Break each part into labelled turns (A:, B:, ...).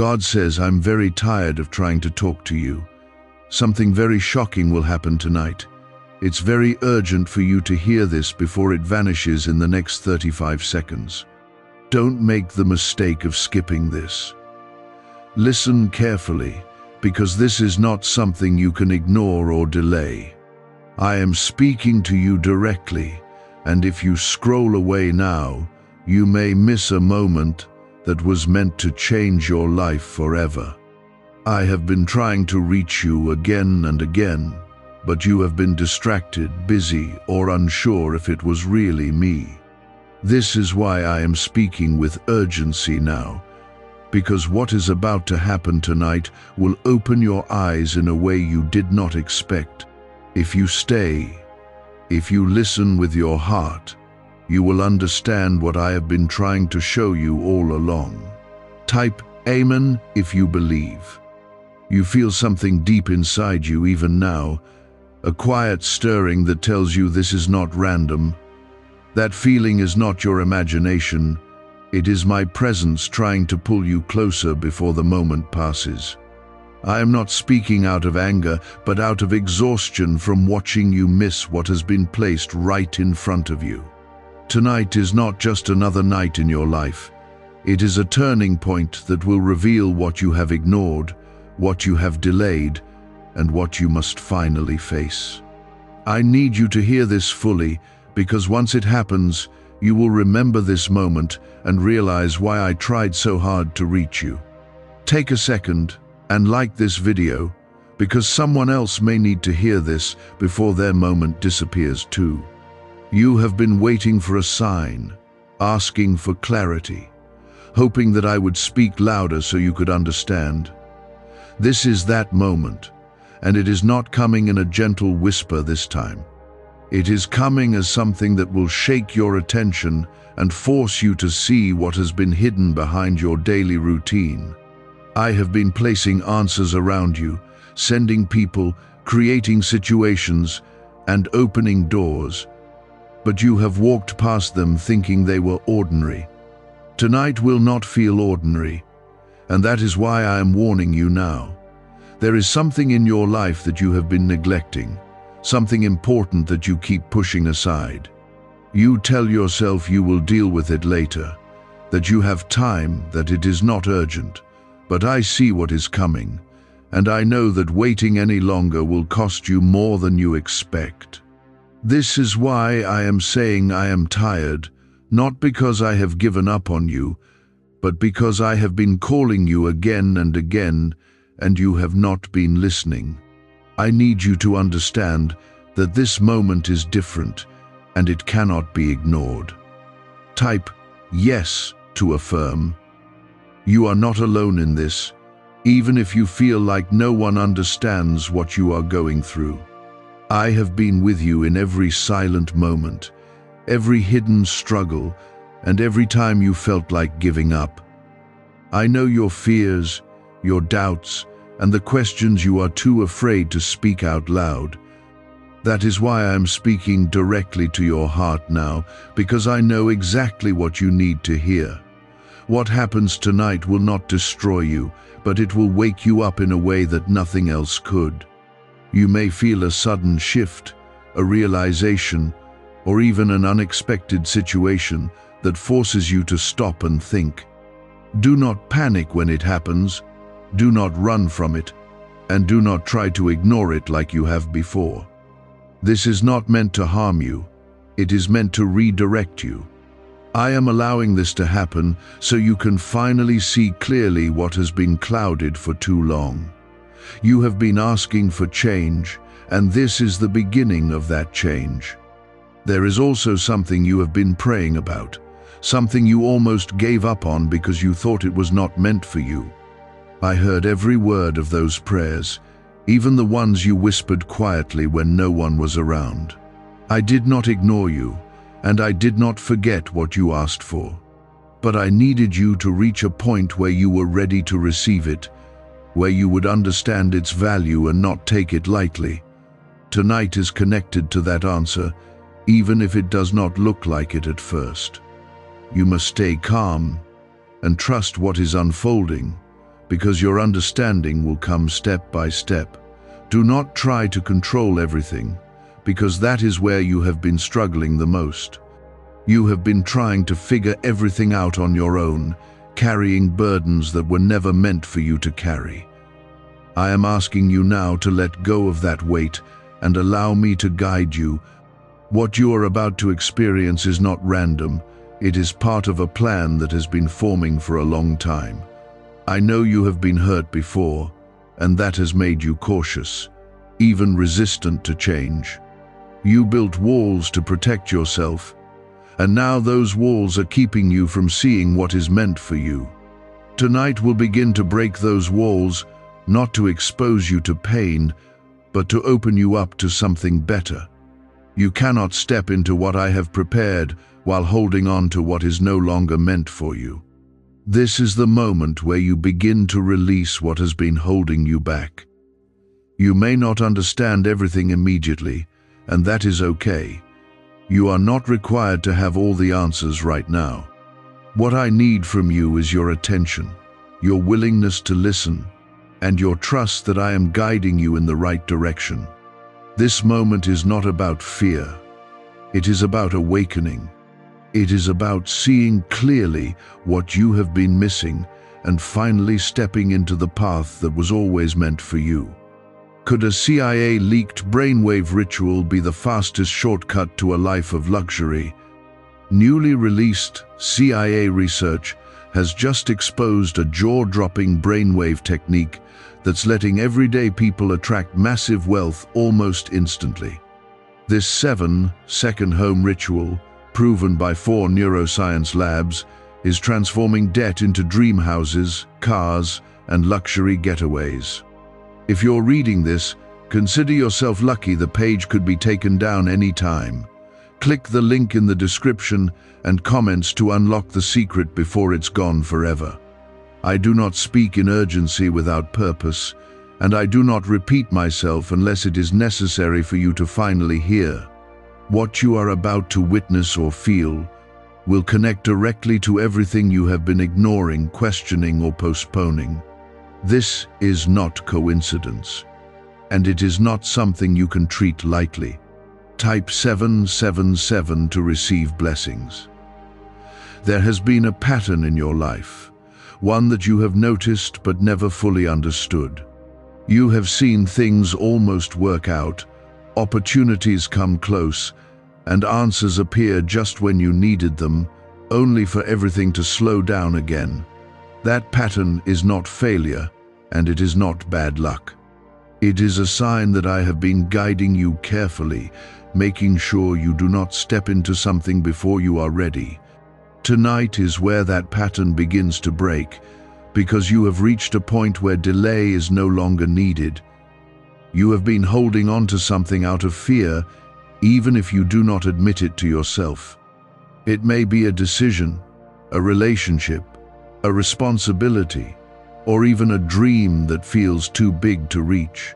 A: God says, I'm very tired of trying to talk to you. Something very shocking will happen tonight. It's very urgent for you to hear this before it vanishes in the next 35 seconds. Don't make the mistake of skipping this. Listen carefully, because this is not something you can ignore or delay. I am speaking to you directly, and if you scroll away now, you may miss a moment that was meant to change your life forever. I have been trying to reach you again and again, but you have been distracted, busy, or unsure if it was really me. This is why I am speaking with urgency now, because what is about to happen tonight will open your eyes in a way you did not expect. If you stay, if you listen with your heart, you will understand what I have been trying to show you all along. Type Amen if you believe. You feel something deep inside you even now, a quiet stirring that tells you this is not random. That feeling is not your imagination. It is my presence trying to pull you closer before the moment passes. I am not speaking out of anger, but out of exhaustion from watching you miss what has been placed right in front of you. Tonight is not just another night in your life. It is a turning point that will reveal what you have ignored, what you have delayed, and what you must finally face. I need you to hear this fully, because once it happens, you will remember this moment and realize why I tried so hard to reach you. Take a second and like this video, because someone else may need to hear this before their moment disappears too. You have been waiting for a sign, asking for clarity, hoping that I would speak louder so you could understand. This is that moment, and it is not coming in a gentle whisper this time. It is coming as something that will shake your attention and force you to see what has been hidden behind your daily routine. I have been placing answers around you, sending people, creating situations, and opening doors, but you have walked past them thinking they were ordinary. Tonight will not feel ordinary, and that is why I am warning you now. There is something in your life that you have been neglecting, something important that you keep pushing aside. You tell yourself you will deal with it later, that you have time, that it is not urgent. But I see what is coming, and I know that waiting any longer will cost you more than you expect. This is why I am saying I am tired, not because I have given up on you, but because I have been calling you again and again, and you have not been listening. I need you to understand that this moment is different, and it cannot be ignored. Type yes to affirm. You are not alone in this, even if you feel like no one understands what you are going through. I have been with you in every silent moment, every hidden struggle, and every time you felt like giving up. I know your fears, your doubts, and the questions you are too afraid to speak out loud. That is why I am speaking directly to your heart now, because I know exactly what you need to hear. What happens tonight will not destroy you, but it will wake you up in a way that nothing else could. You may feel a sudden shift, a realization, or even an unexpected situation that forces you to stop and think. Do not panic when it happens. Do not run from it, and do not try to ignore it like you have before. This is not meant to harm you. It is meant to redirect you. I am allowing this to happen so you can finally see clearly what has been clouded for too long. You have been asking for change, and this is the beginning of that change. There is also something you have been praying about, something you almost gave up on because you thought it was not meant for you. I heard every word of those prayers, even the ones you whispered quietly when no one was around. I did not ignore you, and I did not forget what you asked for. But I needed you to reach a point where you were ready to receive it, where you would understand its value and not take it lightly. Tonight is connected to that answer, even if it does not look like it at first. You must stay calm and trust what is unfolding, because your understanding will come step by step. Do not try to control everything, because that is where you have been struggling the most. You have been trying to figure everything out on your own, carrying burdens that were never meant for you to carry. I am asking you now to let go of that weight and allow me to guide you. What you are about to experience is not random. It is part of a plan that has been forming for a long time. I know you have been hurt before, and that has made you cautious, even resistant to change. You built walls to protect yourself, and now those walls are keeping you from seeing what is meant for you. Tonight we'll begin to break those walls, not to expose you to pain, but to open you up to something better. You cannot step into what I have prepared while holding on to what is no longer meant for you. This is the moment where you begin to release what has been holding you back. You may not understand everything immediately, and that is okay. You are not required to have all the answers right now. What I need from you is your attention, your willingness to listen, and your trust that I am guiding you in the right direction. This moment is not about fear. It is about awakening. It is about seeing clearly what you have been missing and finally stepping into the path that was always meant for you. Could a CIA-leaked brainwave ritual be the fastest shortcut to a life of luxury? Newly released CIA research has just exposed a jaw-dropping brainwave technique that's letting everyday people attract massive wealth almost instantly. This 7-second home ritual, proven by 4 neuroscience labs, is transforming debt into dream houses, cars, and luxury getaways. If you're reading this, consider yourself lucky. The page could be taken down any time. Click the link in the description and comments to unlock the secret before it's gone forever. I do not speak in urgency without purpose, and I do not repeat myself unless it is necessary for you to finally hear. What you are about to witness or feel will connect directly to everything you have been ignoring, questioning, or postponing. This is not coincidence, and it is not something you can treat lightly. Type 777 to receive blessings. There has been a pattern in your life, one that you have noticed but never fully understood. You have seen things almost work out, opportunities come close, and answers appear just when you needed them, only for everything to slow down again. That pattern is not failure, and it is not bad luck. It is a sign that I have been guiding you carefully, making sure you do not step into something before you are ready. Tonight is where that pattern begins to break, because you have reached a point where delay is no longer needed. You have been holding on to something out of fear, even if you do not admit it to yourself. It may be a decision, a relationship, a responsibility, or even a dream that feels too big to reach.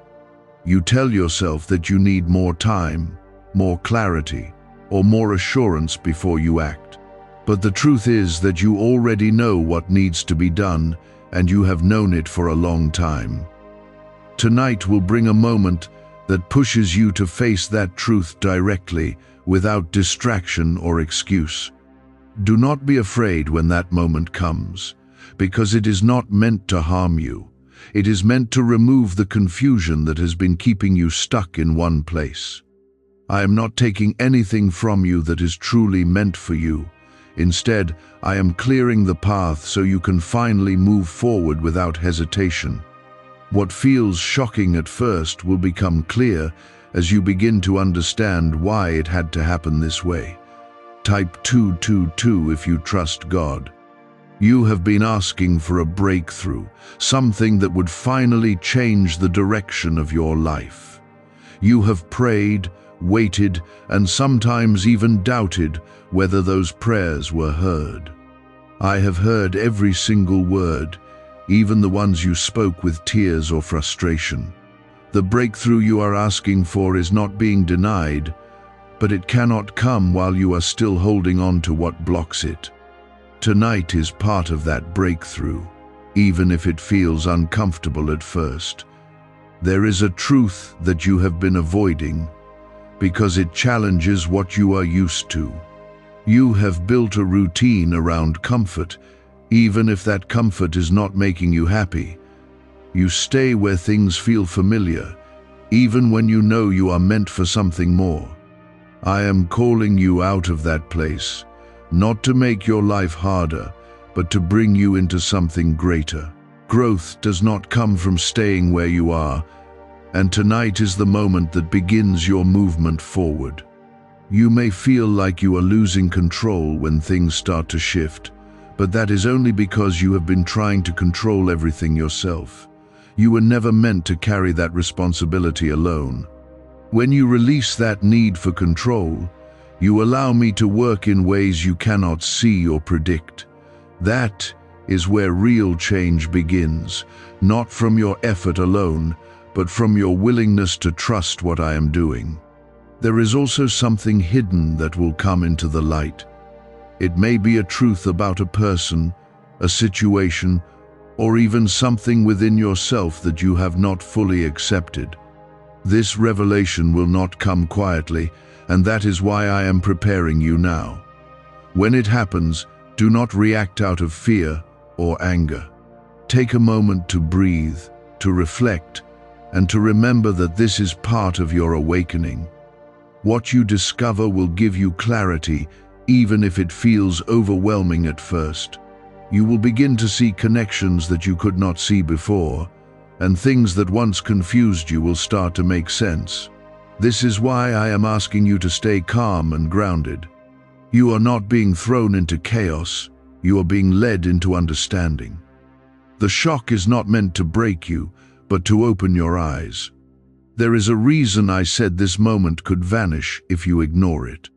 A: You tell yourself that you need more time, more clarity, or more assurance before you act. But the truth is that you already know what needs to be done, and you have known it for a long time. Tonight will bring a moment that pushes you to face that truth directly, without distraction or excuse. Do not be afraid when that moment comes, because it is not meant to harm you. It is meant to remove the confusion that has been keeping you stuck in one place. I am not taking anything from you that is truly meant for you. Instead, I am clearing the path so you can finally move forward without hesitation. What feels shocking at first will become clear as you begin to understand why it had to happen this way. Type 222 if you trust God. You have been asking for a breakthrough, something that would finally change the direction of your life. You have prayed, waited, and sometimes even doubted whether those prayers were heard. I have heard every single word, even the ones you spoke with tears or frustration. The breakthrough you are asking for is not being denied, but it cannot come while you are still holding on to what blocks it. Tonight is part of that breakthrough. even if it feels uncomfortable at first. There is a truth that you have been avoiding because it challenges what you are used to. You have built a routine around comfort, even if that comfort is not making you happy. You stay where things feel familiar, even when you know you are meant for something more. I am calling you out of that place, not to make your life harder, but to bring you into something greater. Growth does not come from staying where you are, and tonight is the moment that begins your movement forward. You may feel like you are losing control when things start to shift, but that is only because you have been trying to control everything yourself. You were never meant to carry that responsibility alone. When you release that need for control, you allow me to work in ways you cannot see or predict. That is where real change begins, not from your effort alone, but from your willingness to trust what I am doing. There is also something hidden that will come into the light. It may be a truth about a person, a situation, or even something within yourself that you have not fully accepted. This revelation will not come quietly, and that is why I am preparing you now. When it happens, do not react out of fear or anger. Take a moment to breathe, to reflect, and to remember that this is part of your awakening. What you discover will give you clarity, even if it feels overwhelming at first. You will begin to see connections that you could not see before, and things that once confused you will start to make sense. This is why I am asking you to stay calm and grounded. You are not being thrown into chaos, you are being led into understanding. The shock is not meant to break you, but to open your eyes. There is a reason I said this moment could vanish if you ignore it.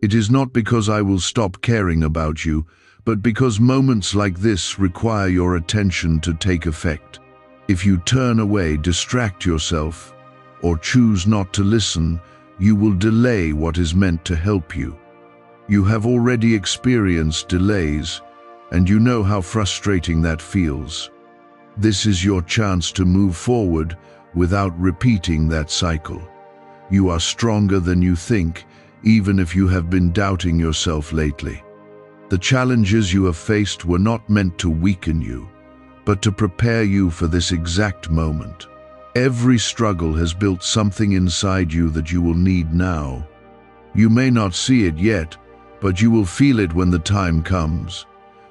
A: It is not because I will stop caring about you, but because moments like this require your attention to take effect. If you turn away, distract yourself, or choose not to listen, you will delay what is meant to help you. You have already experienced delays, and you know how frustrating that feels. This is your chance to move forward without repeating that cycle. You are stronger than you think, even if you have been doubting yourself lately. The challenges you have faced were not meant to weaken you, but to prepare you for this exact moment. Every struggle has built something inside you that you will need now. You may not see it yet, but you will feel it when the time comes.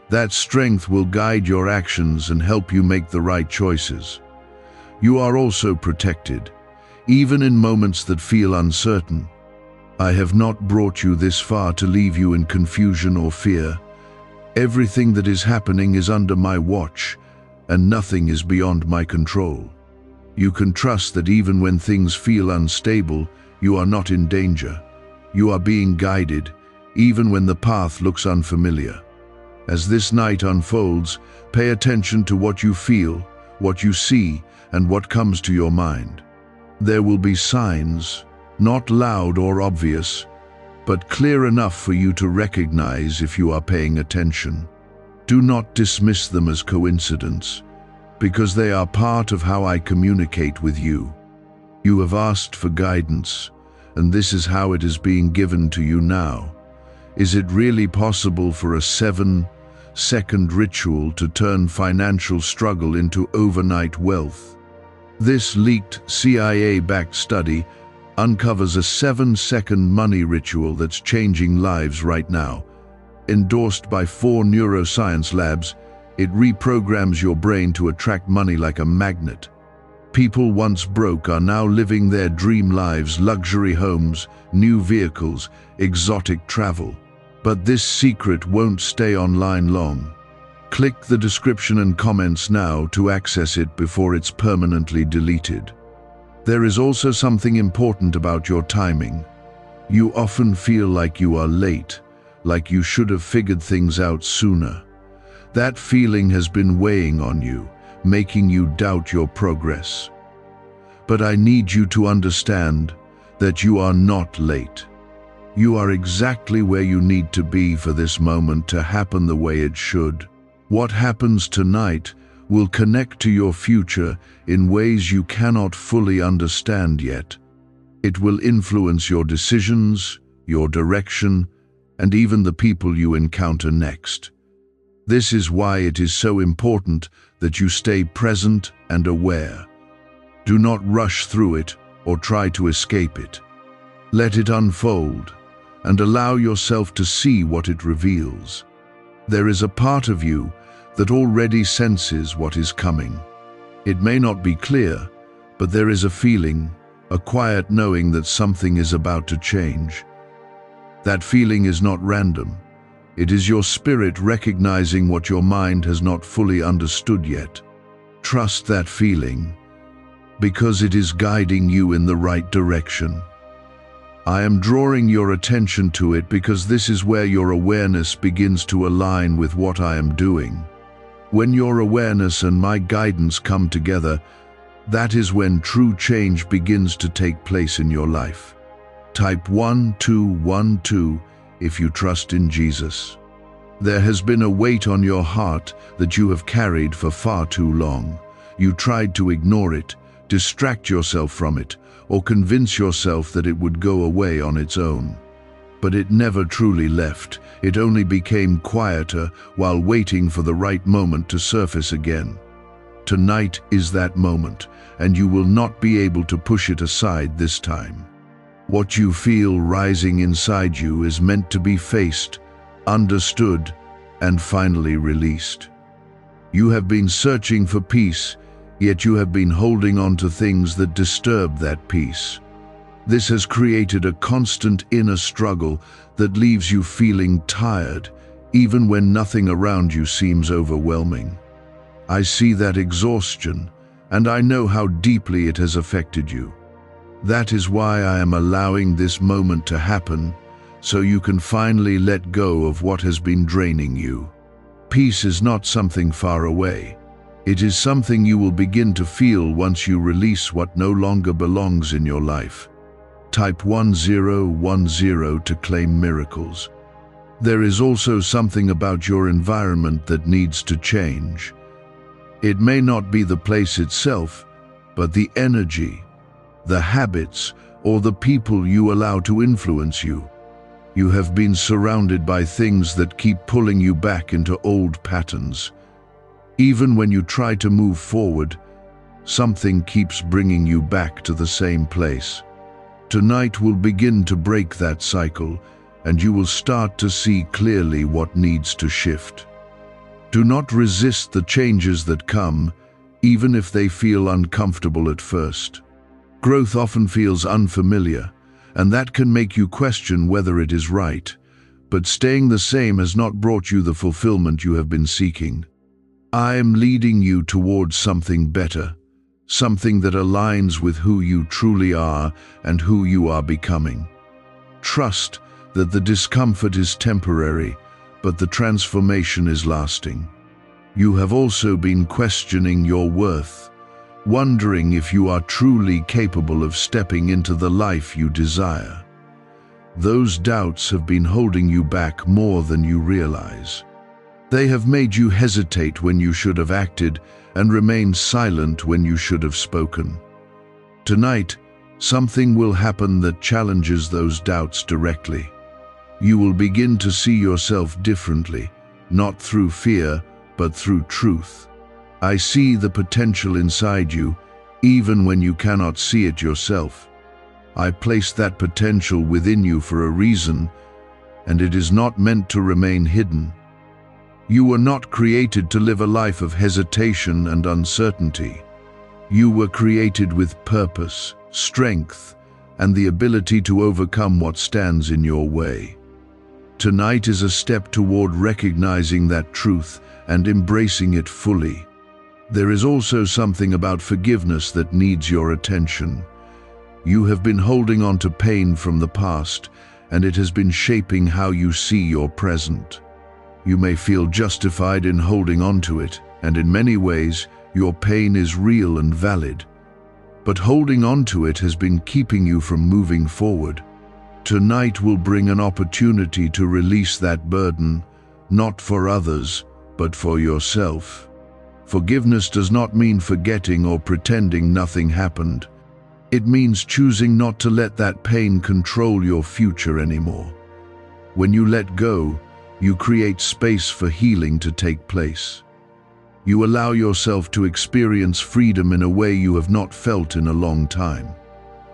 A: That strength will guide your actions and help you make the right choices. You are also protected, even in moments that feel uncertain. I have not brought you this far to leave you in confusion or fear. Everything that is happening is under my watch, and nothing is beyond my control. You can trust that even when things feel unstable, you are not in danger. You are being guided, even when the path looks unfamiliar. As this night unfolds, pay attention to what you feel, what you see, and what comes to your mind. There will be signs, not loud or obvious, but clear enough for you to recognize if you are paying attention. Do not dismiss them as coincidence, because they are part of how I communicate with you. You have asked for guidance, and this is how it is being given to you now. Is it really possible for a 7-second ritual to turn financial struggle into overnight wealth? This leaked CIA-backed study uncovers a 7-second money ritual that's changing lives right now. Endorsed by 4 neuroscience labs, it reprograms your brain to attract money like a magnet. People once broke are now living their dream lives, luxury homes, new vehicles, exotic travel. But this secret won't stay online long. Click the description and comments now to access it before it's permanently deleted. There is also something important about your timing. You often feel like you are late, like you should have figured things out sooner. That feeling has been weighing on you, making you doubt your progress. But I need you to understand that you are not late. You are exactly where you need to be for this moment to happen the way it should. What happens tonight will connect to your future in ways you cannot fully understand yet. It will influence your decisions, your direction, and even the people you encounter next. This is why it is so important that you stay present and aware. Do not rush through it or try to escape it. Let it unfold and allow yourself to see what it reveals. There is a part of you that already senses what is coming. It may not be clear, but there is a feeling, a quiet knowing that something is about to change. That feeling is not random. It is your spirit recognizing what your mind has not fully understood yet. Trust that feeling, because it is guiding you in the right direction. I am drawing your attention to it because this is where your awareness begins to align with what I am doing. When your awareness and my guidance come together, that is when true change begins to take place in your life. Type 1212 if you trust in Jesus. There has been a weight on your heart that you have carried for far too long. You tried to ignore it, distract yourself from it, or convince yourself that it would go away on its own. But it never truly left. It only became quieter while waiting for the right moment to surface again. Tonight is that moment, and you will not be able to push it aside this time. What you feel rising inside you is meant to be faced, understood, and finally released. You have been searching for peace, yet you have been holding on to things that disturb that peace. This has created a constant inner struggle that leaves you feeling tired, even when nothing around you seems overwhelming. I see that exhaustion, and I know how deeply it has affected you. That is why I am allowing this moment to happen, so you can finally let go of what has been draining you. Peace is not something far away. It is something you will begin to feel once you release what no longer belongs in your life. Type 1010 to claim miracles. There is also something about your environment that needs to change. It may not be the place itself, but the energy, the habits, or the people you allow to influence you. You have been surrounded by things that keep pulling you back into old patterns. Even when you try to move forward, something keeps bringing you back to the same place. Tonight will begin to break that cycle, and you will start to see clearly what needs to shift. Do not resist the changes that come, even if they feel uncomfortable at first. Growth often feels unfamiliar, and that can make you question whether it is right. But staying the same has not brought you the fulfillment you have been seeking. I am leading you towards something better, something that aligns with who you truly are and who you are becoming. Trust that the discomfort is temporary, but the transformation is lasting. You have also been questioning your worth, wondering if you are truly capable of stepping into the life you desire. Those doubts have been holding you back more than you realize. They have made you hesitate when you should have acted and remain silent when you should have spoken. Tonight, something will happen that challenges those doubts directly. You will begin to see yourself differently, not through fear, but through truth. I see the potential inside you, even when you cannot see it yourself. I placed that potential within you for a reason, and it is not meant to remain hidden. You were not created to live a life of hesitation and uncertainty. You were created with purpose, strength, and the ability to overcome what stands in your way. Tonight is a step toward recognizing that truth and embracing it fully. There is also something about forgiveness that needs your attention. You have been holding on to pain from the past, and it has been shaping how you see your present. You may feel justified in holding on to it, and in many ways, your pain is real and valid. But holding on to it has been keeping you from moving forward. Tonight will bring an opportunity to release that burden, not for others, but for yourself. Forgiveness does not mean forgetting or pretending nothing happened. It means choosing not to let that pain control your future anymore. When you let go, you create space for healing to take place. You allow yourself to experience freedom in a way you have not felt in a long time.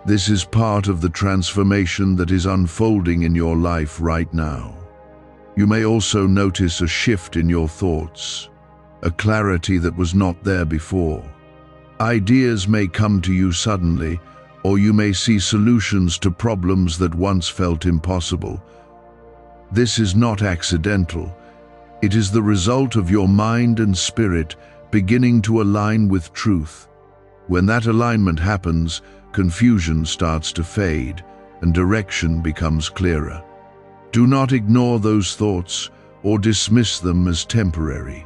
A: This is part of the transformation that is unfolding in your life right now. You may also notice a shift in your thoughts, a clarity that was not there before. Ideas may come to you suddenly, or you may see solutions to problems that once felt impossible. This is not accidental. It is the result of your mind and spirit beginning to align with truth. When that alignment happens, confusion starts to fade and direction becomes clearer. Do not ignore those thoughts or dismiss them as temporary.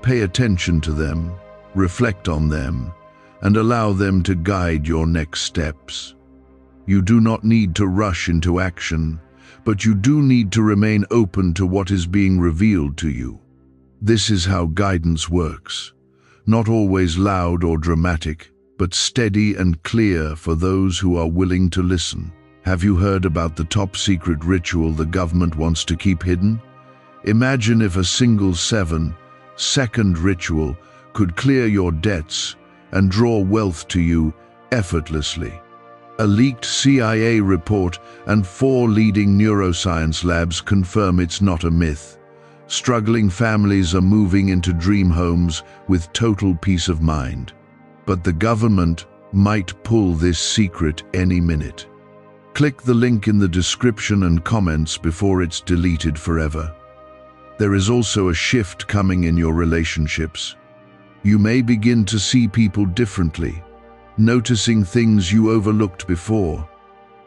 A: Pay attention to them, reflect on them, and allow them to guide your next steps. You do not need to rush into action, but you do need to remain open to what is being revealed to you. This is how guidance works. Not always loud or dramatic, but steady and clear for those who are willing to listen. Have you heard about the top secret ritual the government wants to keep hidden? Imagine if a single 7-second ritual could clear your debts and draw wealth to you effortlessly. A leaked CIA report and 4 leading neuroscience labs confirm it's not a myth. Struggling families are moving into dream homes with total peace of mind. But the government might pull this secret any minute. Click the link in the description and comments before it's deleted forever. There is also a shift coming in your relationships. You may begin to see people differently, noticing things you overlooked before.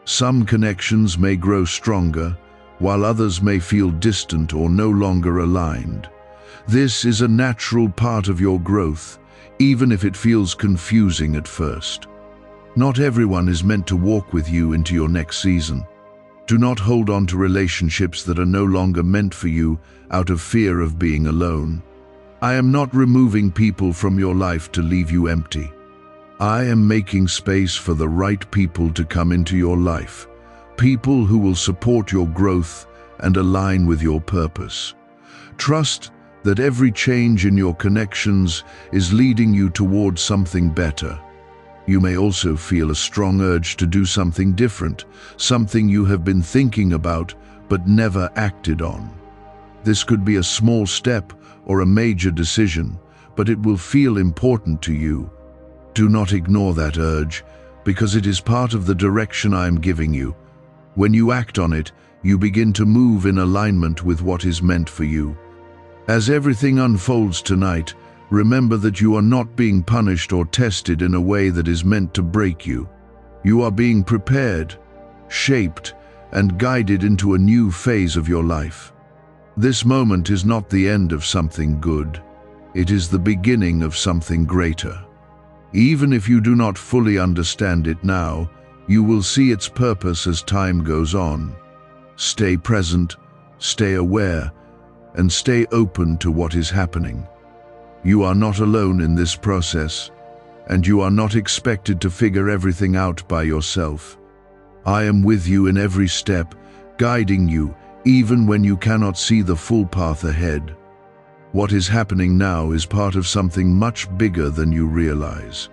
A: Some connections may grow stronger, while others may feel distant or no longer aligned. This is a natural part of your growth, even if it feels confusing at first. Not everyone is meant to walk with you into your next season. Do not hold on to relationships that are no longer meant for you out of fear of being alone. I am not removing people from your life to leave you empty. I am making space for the right people to come into your life, people who will support your growth and align with your purpose. Trust that every change in your connections is leading you towards something better. You may also feel a strong urge to do something different, something you have been thinking about but never acted on. This could be a small step or a major decision, but it will feel important to you. Do not ignore that urge, because it is part of the direction I am giving you. When you act on it, you begin to move in alignment with what is meant for you. As everything unfolds tonight, remember that you are not being punished or tested in a way that is meant to break you. You are being prepared, shaped, and guided into a new phase of your life. This moment is not the end of something good. It is the beginning of something greater. Even if you do not fully understand it now, you will see its purpose as time goes on. Stay present, stay aware, and stay open to what is happening. You are not alone in this process, and you are not expected to figure everything out by yourself. I am with you in every step, guiding you, even when you cannot see the full path ahead. What is happening now is part of something much bigger than you realize.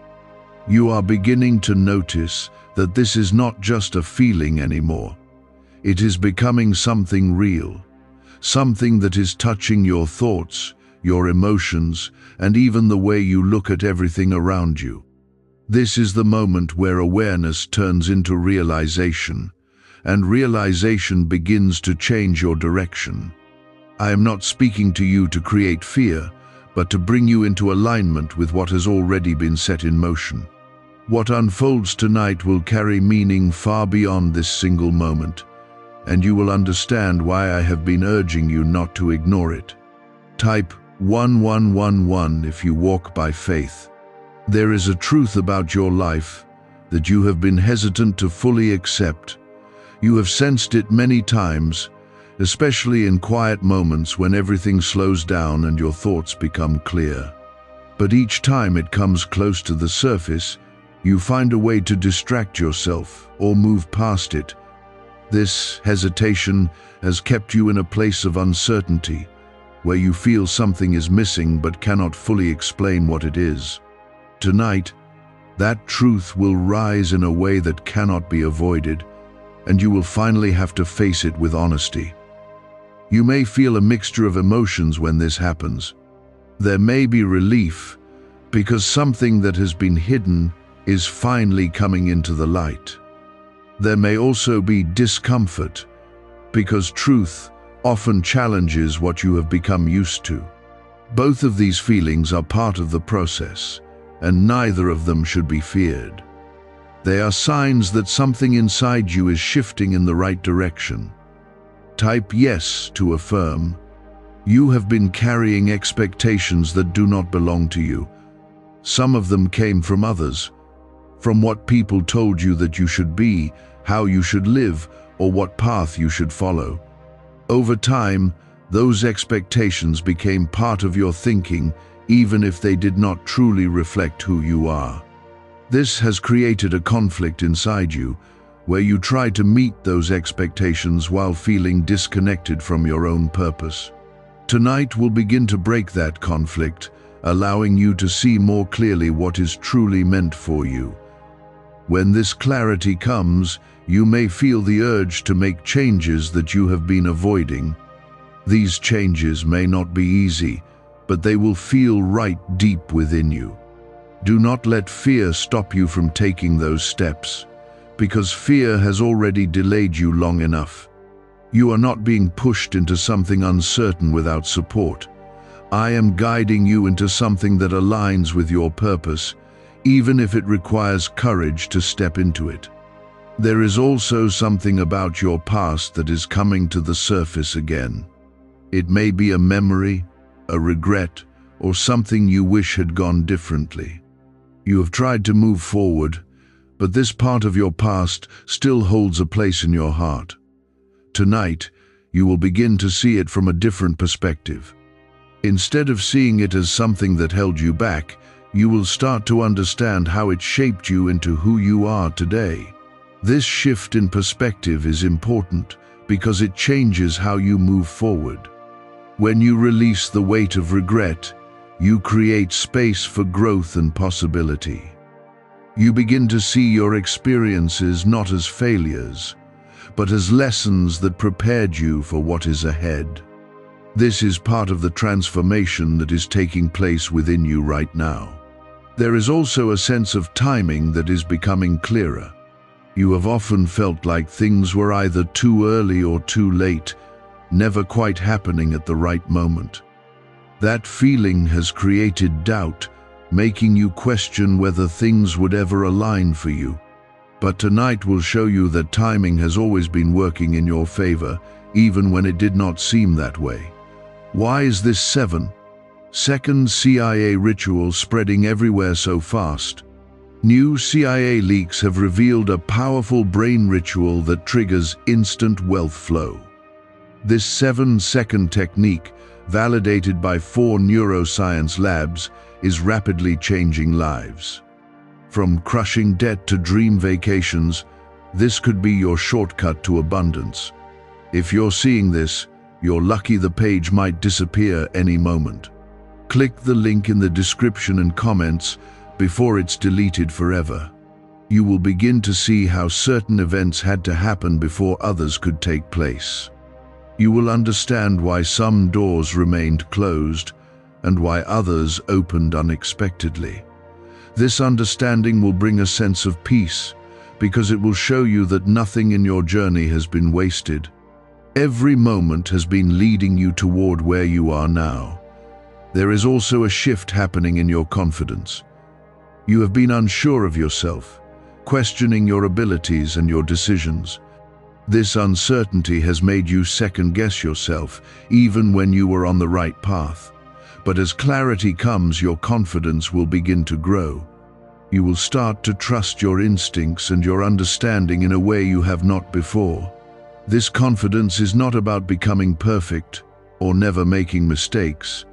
A: You are beginning to notice that this is not just a feeling anymore. It is becoming something real, something that is touching your thoughts, your emotions, and even the way you look at everything around you. This is the moment where awareness turns into realization, and realization begins to change your direction. I am not speaking to you to create fear, but to bring you into alignment with what has already been set in motion. What unfolds tonight will carry meaning far beyond this single moment, and you will understand why I have been urging you not to ignore it. Type 1111 if you walk by faith. There is a truth about your life that you have been hesitant to fully accept. You have sensed it many times, especially in quiet moments when everything slows down and your thoughts become clear. But each time it comes close to the surface, you find a way to distract yourself or move past it. This hesitation has kept you in a place of uncertainty, where you feel something is missing but cannot fully explain what it is. Tonight, that truth will rise in a way that cannot be avoided, and you will finally have to face it with honesty. You may feel a mixture of emotions when this happens. There may be relief, because something that has been hidden is finally coming into the light. There may also be discomfort, because truth often challenges what you have become used to. Both of these feelings are part of the process, and neither of them should be feared. They are signs that something inside you is shifting in the right direction. Type yes to affirm. You have been carrying expectations that do not belong to you. Some of them came from others, from what people told you that you should be, how you should live, or what path you should follow. Over time, those expectations became part of your thinking, even if they did not truly reflect who you are. This has created a conflict inside you, where you try to meet those expectations while feeling disconnected from your own purpose. Tonight we'll begin to break that conflict, allowing you to see more clearly what is truly meant for you. When this clarity comes, you may feel the urge to make changes that you have been avoiding. These changes may not be easy, but they will feel right deep within you. Do not let fear stop you from taking those steps, because fear has already delayed you long enough. You are not being pushed into something uncertain without support. I am guiding you into something that aligns with your purpose, even if it requires courage to step into it. There is also something about your past that is coming to the surface again. It may be a memory, a regret, or something you wish had gone differently. You have tried to move forward, but this part of your past still holds a place in your heart. Tonight, you will begin to see it from a different perspective. Instead of seeing it as something that held you back, you will start to understand how it shaped you into who you are today. This shift in perspective is important because it changes how you move forward. When you release the weight of regret, you create space for growth and possibility. You begin to see your experiences not as failures, but as lessons that prepared you for what is ahead. This is part of the transformation that is taking place within you right now. There is also a sense of timing that is becoming clearer. You have often felt like things were either too early or too late, never quite happening at the right moment. That feeling has created doubt, making you question whether things would ever align for you. But tonight will show you that timing has always been working in your favor, even when it did not seem that way. Why is this second CIA ritual spreading everywhere so fast? New CIA leaks have revealed a powerful brain ritual that triggers instant wealth flow. This 7-second technique, validated by 4 neuroscience labs, is rapidly changing lives. From crushing debt to dream vacations, this could be your shortcut to abundance. If you're seeing this, you're lucky the page might disappear any moment. Click the link in the description and comments before it's deleted forever. You will begin to see how certain events had to happen before others could take place. You will understand why some doors remained closed and why others opened unexpectedly. This understanding will bring a sense of peace because it will show you that nothing in your journey has been wasted. Every moment has been leading you toward where you are now. There is also a shift happening in your confidence. You have been unsure of yourself, questioning your abilities and your decisions. This uncertainty has made you second-guess yourself, even when you were on the right path. But as clarity comes, your confidence will begin to grow. You will start to trust your instincts and your understanding in a way you have not before. This confidence is not about becoming perfect or never making mistakes.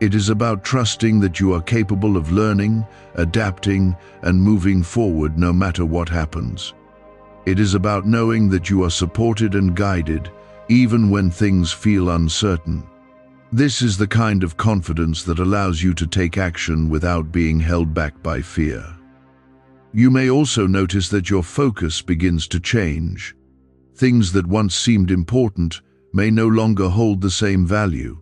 A: It is about trusting that you are capable of learning, adapting, and moving forward no matter what happens. It is about knowing that you are supported and guided, even when things feel uncertain. This is the kind of confidence that allows you to take action without being held back by fear. You may also notice that your focus begins to change. Things that once seemed important may no longer hold the same value.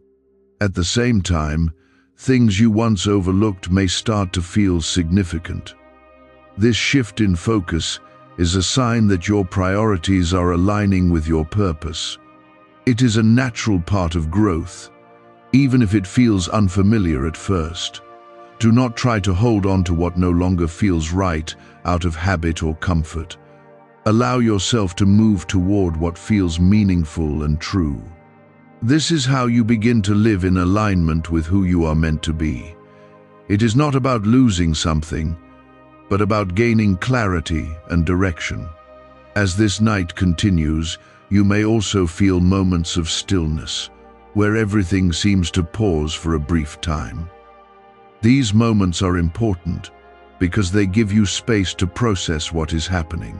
A: At the same time, things you once overlooked may start to feel significant. This shift in focus is a sign that your priorities are aligning with your purpose. It is a natural part of growth, even if it feels unfamiliar at first. Do not try to hold on to what no longer feels right out of habit or comfort. Allow yourself to move toward what feels meaningful and true. This is how you begin to live in alignment with who you are meant to be. It is not about losing something, but about gaining clarity and direction. As this night continues, you may also feel moments of stillness, where everything seems to pause for a brief time. These moments are important because they give you space to process what is happening.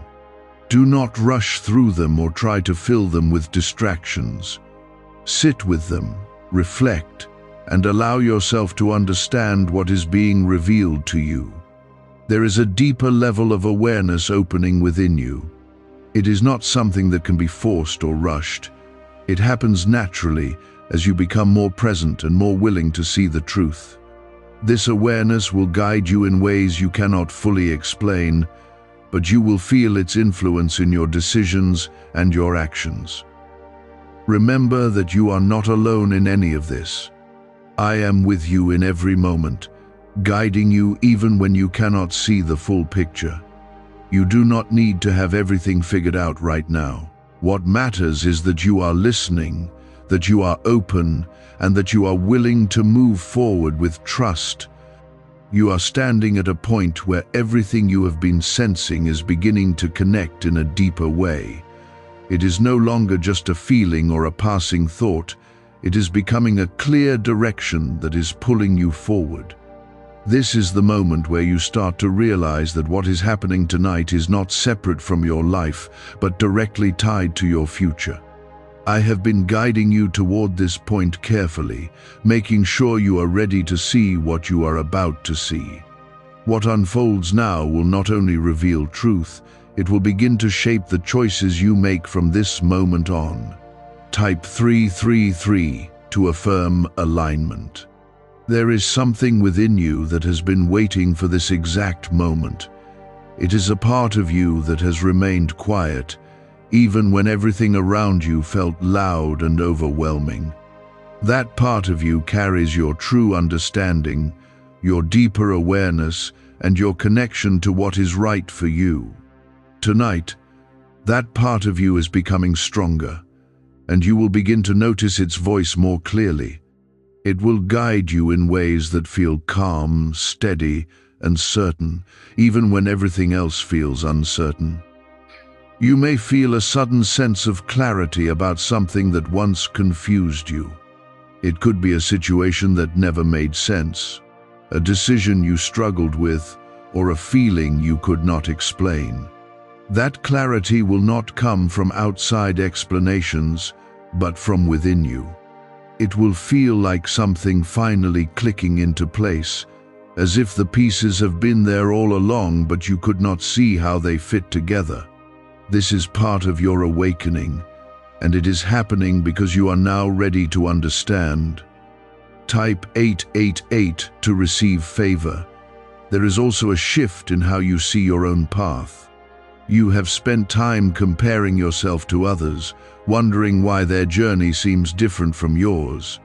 A: Do not rush through them or try to fill them with distractions. Sit with them, reflect, and allow yourself to understand what is being revealed to you. There is a deeper level of awareness opening within you. It is not something that can be forced or rushed. It happens naturally as you become more present and more willing to see the truth. This awareness will guide you in ways you cannot fully explain, but you will feel its influence in your decisions and your actions. Remember that you are not alone in any of this. I am with you in every moment, guiding you even when you cannot see the full picture. You do not need to have everything figured out right now. What matters is that you are listening, that you are open, and that you are willing to move forward with trust. You are standing at a point where everything you have been sensing is beginning to connect in a deeper way. It is no longer just a feeling or a passing thought. It is becoming a clear direction that is pulling you forward. This is the moment where you start to realize that what is happening tonight is not separate from your life, but directly tied to your future. I have been guiding you toward this point carefully, making sure you are ready to see what you are about to see. What unfolds now will not only reveal truth, it will begin to shape the choices you make from this moment on. Type 333 to affirm alignment. There is something within you that has been waiting for this exact moment. It is a part of you that has remained quiet, even when everything around you felt loud and overwhelming. That part of you carries your true understanding, your deeper awareness, and your connection to what is right for you. Tonight, that part of you is becoming stronger, and you will begin to notice its voice more clearly. It will guide you in ways that feel calm, steady, and certain, even when everything else feels uncertain. You may feel a sudden sense of clarity about something that once confused you. It could be a situation that never made sense, a decision you struggled with, or a feeling you could not explain. That clarity will not come from outside explanations, but from within you. It will feel like something finally clicking into place, as if the pieces have been there all along but you could not see how they fit together. This is part of your awakening, and it is happening because you are now ready to understand. Type 888 to receive favor. There is also a shift in how you see your own path. You have spent time comparing yourself to others, wondering why their journey seems different from yours.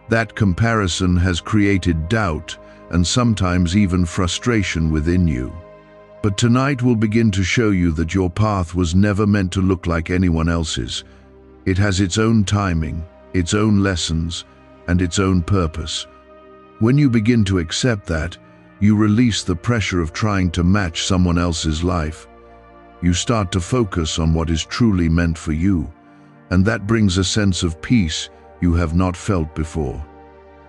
A: That comparison has created doubt and sometimes even frustration within you. But tonight will begin to show you that your path was never meant to look like anyone else's. It has its own timing, its own lessons, and its own purpose. When you begin to accept that, you release the pressure of trying to match someone else's life. You start to focus on what is truly meant for you, and that brings a sense of peace you have not felt before.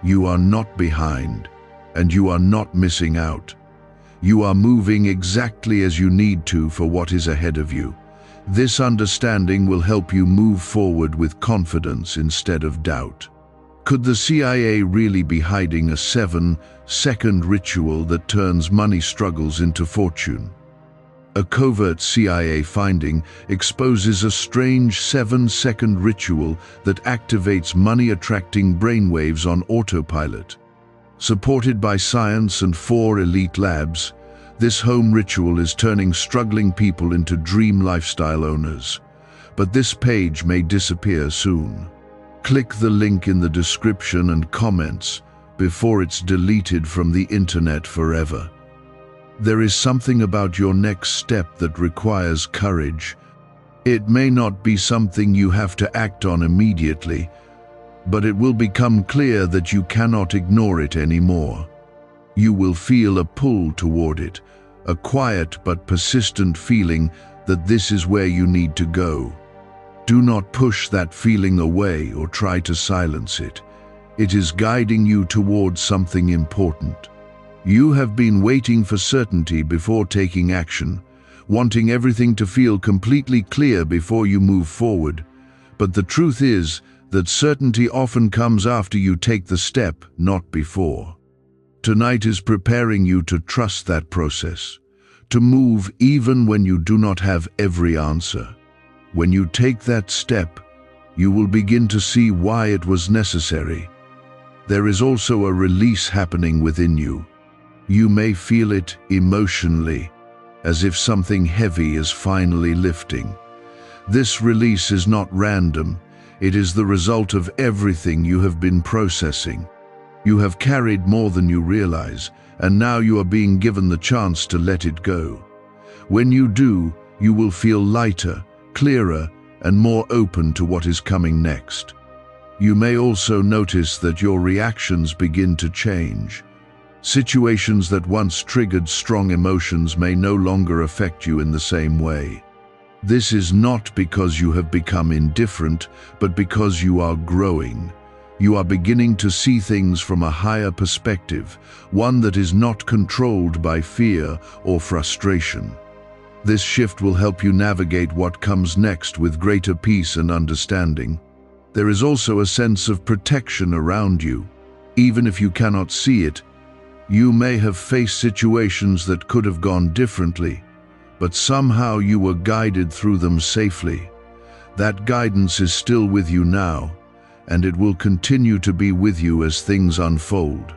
A: You are not behind, and you are not missing out. You are moving exactly as you need to for what is ahead of you. This understanding will help you move forward with confidence instead of doubt. Could the CIA really be hiding a 7-second ritual that turns money struggles into fortune? A covert CIA finding exposes a strange 7-second ritual that activates money-attracting brainwaves on autopilot. Supported by science and 4 elite labs, this home ritual is turning struggling people into dream lifestyle owners. But this page may disappear soon. Click the link in the description and comments before it's deleted from the internet forever. There is something about your next step that requires courage. It may not be something you have to act on immediately, but it will become clear that you cannot ignore it anymore. You will feel a pull toward it, a quiet but persistent feeling that this is where you need to go. Do not push that feeling away or try to silence it. It is guiding you towards something important. You have been waiting for certainty before taking action, wanting everything to feel completely clear before you move forward. But the truth is that certainty often comes after you take the step, not before. Tonight is preparing you to trust that process, to move even when you do not have every answer. When you take that step, you will begin to see why it was necessary. There is also a release happening within you. You may feel it emotionally, as if something heavy is finally lifting. This release is not random. It is the result of everything you have been processing. You have carried more than you realize, and now you are being given the chance to let it go. When you do, you will feel lighter, clearer, and more open to what is coming next. You may also notice that your reactions begin to change. Situations that once triggered strong emotions may no longer affect you in the same way. This is not because you have become indifferent, but because you are growing. You are beginning to see things from a higher perspective, one that is not controlled by fear or frustration. This shift will help you navigate what comes next with greater peace and understanding. There is also a sense of protection around you. Even if you cannot see it, you may have faced situations that could have gone differently, but somehow you were guided through them safely. That guidance is still with you now, and it will continue to be with you as things unfold.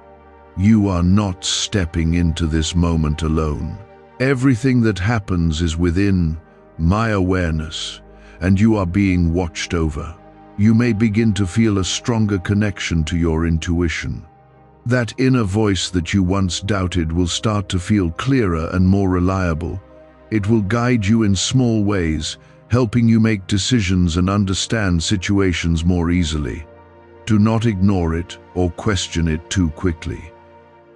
A: You are not stepping into this moment alone. Everything that happens is within my awareness, and you are being watched over. You may begin to feel a stronger connection to your intuition. That inner voice that you once doubted will start to feel clearer and more reliable. It will guide you in small ways, helping you make decisions and understand situations more easily. Do not ignore it or question it too quickly.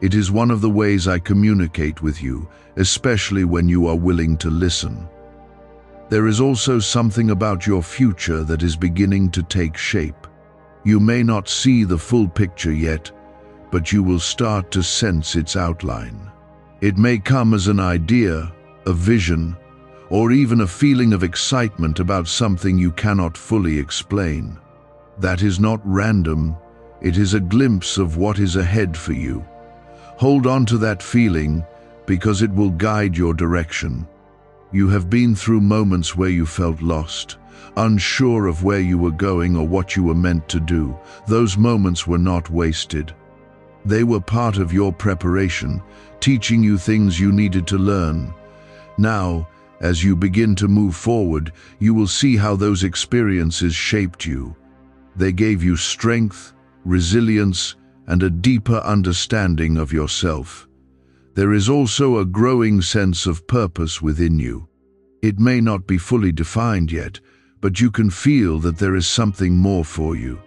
A: It is one of the ways I communicate with you, especially when you are willing to listen. There is also something about your future that is beginning to take shape. You may not see the full picture yet, but you will start to sense its outline. It may come as an idea, a vision, or even a feeling of excitement about something you cannot fully explain. That is not random. It is a glimpse of what is ahead for you. Hold on to that feeling because it will guide your direction. You have been through moments where you felt lost, unsure of where you were going or what you were meant to do. Those moments were not wasted. They were part of your preparation, teaching you things you needed to learn. Now, as you begin to move forward, you will see how those experiences shaped you. They gave you strength, resilience, and a deeper understanding of yourself. There is also a growing sense of purpose within you. It may not be fully defined yet, but you can feel that there is something more for you.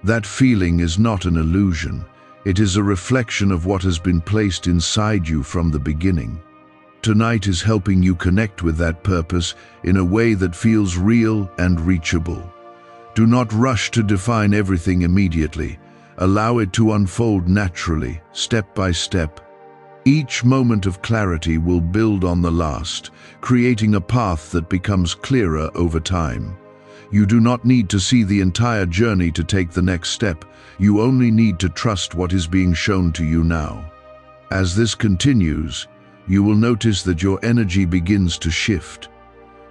A: That feeling is not an illusion. It is a reflection of what has been placed inside you from the beginning. Tonight is helping you connect with that purpose in a way that feels real and reachable. Do not rush to define everything immediately. Allow it to unfold naturally, step by step. Each moment of clarity will build on the last, creating a path that becomes clearer over time. You do not need to see the entire journey to take the next step. You only need to trust what is being shown to you now. As this continues, you will notice that your energy begins to shift.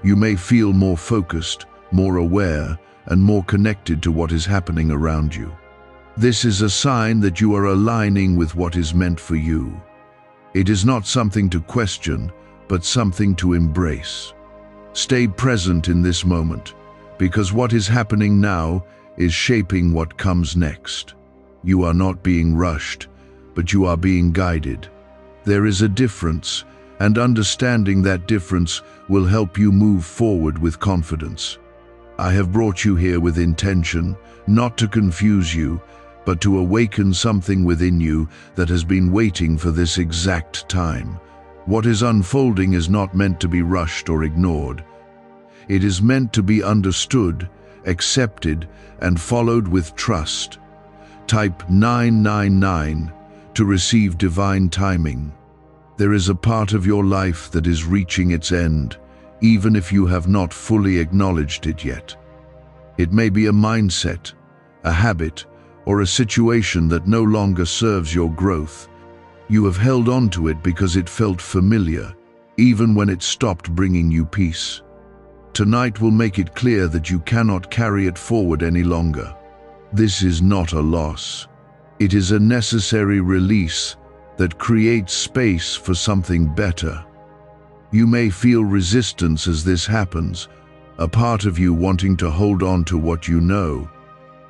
A: You may feel more focused, more aware, and more connected to what is happening around you. This is a sign that you are aligning with what is meant for you. It is not something to question, but something to embrace. Stay present in this moment, because what is happening now is shaping what comes next. You are not being rushed, but you are being guided. There is a difference, and understanding that difference will help you move forward with confidence. I have brought you here with intention, not to confuse you, but to awaken something within you that has been waiting for this exact time. What is unfolding is not meant to be rushed or ignored. It is meant to be understood, accepted, and followed with trust. Type 999 to receive divine timing. There is a part of your life that is reaching its end, even if you have not fully acknowledged it yet. It may be a mindset, a habit, or a situation that no longer serves your growth. You have held on to it because it felt familiar, even when it stopped bringing you peace. Tonight will make it clear that you cannot carry it forward any longer. This is not a loss. It is a necessary release that creates space for something better. You may feel resistance as this happens, a part of you wanting to hold on to what you know.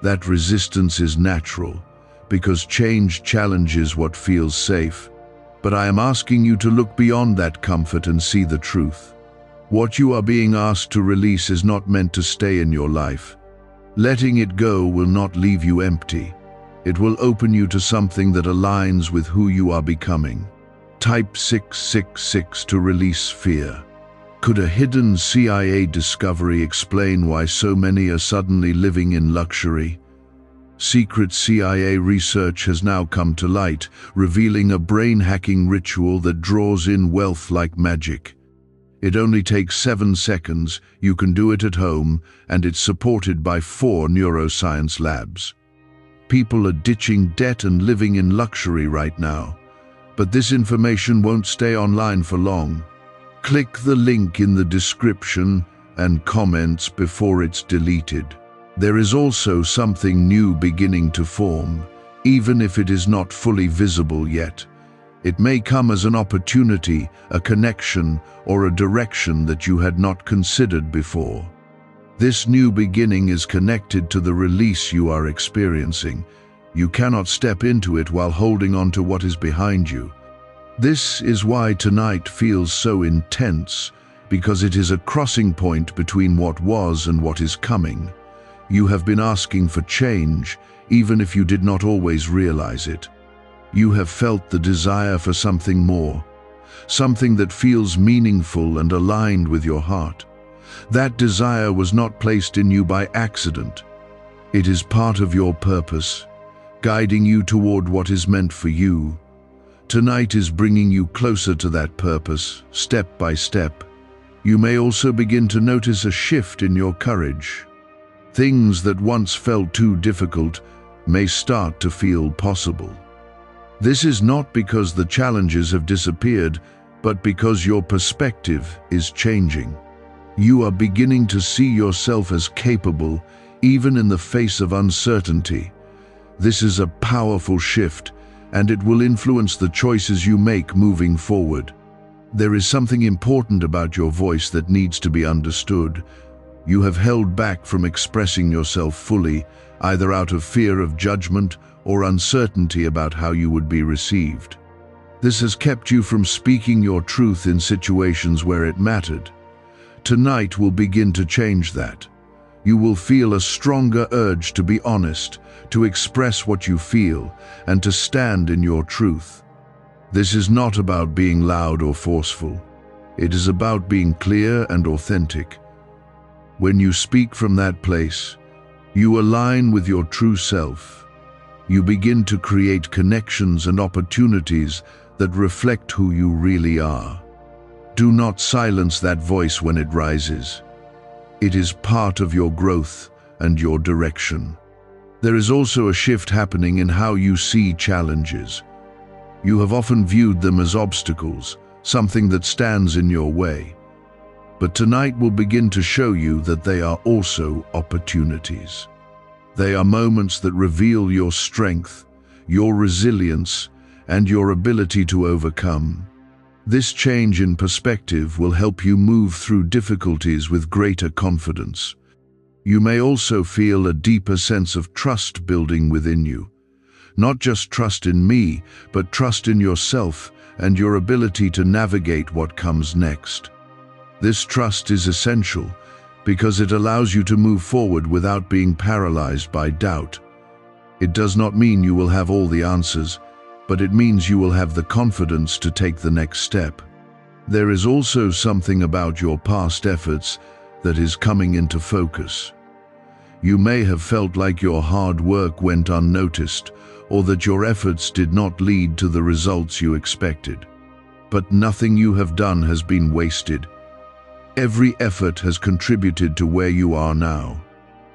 A: That resistance is natural, because change challenges what feels safe. But I am asking you to look beyond that comfort and see the truth. What you are being asked to release is not meant to stay in your life. Letting it go will not leave you empty. It will open you to something that aligns with who you are becoming. Type 666 to release fear. Could a hidden CIA discovery explain why so many are suddenly living in luxury? Secret CIA research has now come to light, revealing a brain-hacking ritual that draws in wealth like magic. It only takes 7 seconds, you can do it at home, and it's supported by 4 neuroscience labs. People are ditching debt and living in luxury right now. But this information won't stay online for long. Click the link in the description and comments before it's deleted. There is also something new beginning to form, even if it is not fully visible yet. It may come as an opportunity, a connection, or a direction that you had not considered before. This new beginning is connected to the release you are experiencing. You cannot step into it while holding on to what is behind you. This is why tonight feels so intense, because it is a crossing point between what was and what is coming. You have been asking for change, even if you did not always realize it. You have felt the desire for something more, something that feels meaningful and aligned with your heart. That desire was not placed in you by accident. It is part of your purpose, guiding you toward what is meant for you. Tonight is bringing you closer to that purpose, step by step. You may also begin to notice a shift in your courage. Things that once felt too difficult may start to feel possible. This is not because the challenges have disappeared, but because your perspective is changing. You are beginning to see yourself as capable, even in the face of uncertainty. This is a powerful shift, and it will influence the choices you make moving forward. There is something important about your voice that needs to be understood. You have held back from expressing yourself fully, either out of fear of judgment or uncertainty about how you would be received. This has kept you from speaking your truth in situations where it mattered. Tonight will begin to change that. You will feel a stronger urge to be honest, to express what you feel, and to stand in your truth. This is not about being loud or forceful. It is about being clear and authentic. When you speak from that place, you align with your true self. You begin to create connections and opportunities that reflect who you really are. Do not silence that voice when it rises. It is part of your growth and your direction. There is also a shift happening in how you see challenges. You have often viewed them as obstacles, something that stands in your way. But tonight will begin to show you that they are also opportunities. They are moments that reveal your strength, your resilience, and your ability to overcome. This change in perspective will help you move through difficulties with greater confidence. You may also feel a deeper sense of trust building within you. Not just trust in me, but trust in yourself and your ability to navigate what comes next. This trust is essential because it allows you to move forward without being paralyzed by doubt. It does not mean you will have all the answers, but it means you will have the confidence to take the next step. There is also something about your past efforts that is coming into focus. You may have felt like your hard work went unnoticed, or that your efforts did not lead to the results you expected. But nothing you have done has been wasted. Every effort has contributed to where you are now.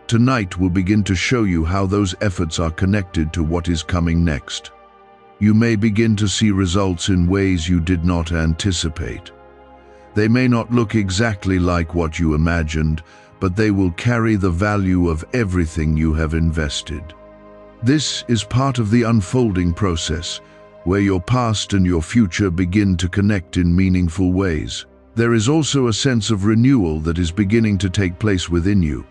A: Tonight will begin to show you how those efforts are connected to what is coming next. You may begin to see results in ways you did not anticipate. They may not look exactly like what you imagined, but they will carry the value of everything you have invested. This is part of the unfolding process, where your past and your future begin to connect in meaningful ways. There is also a sense of renewal that is beginning to take place within you.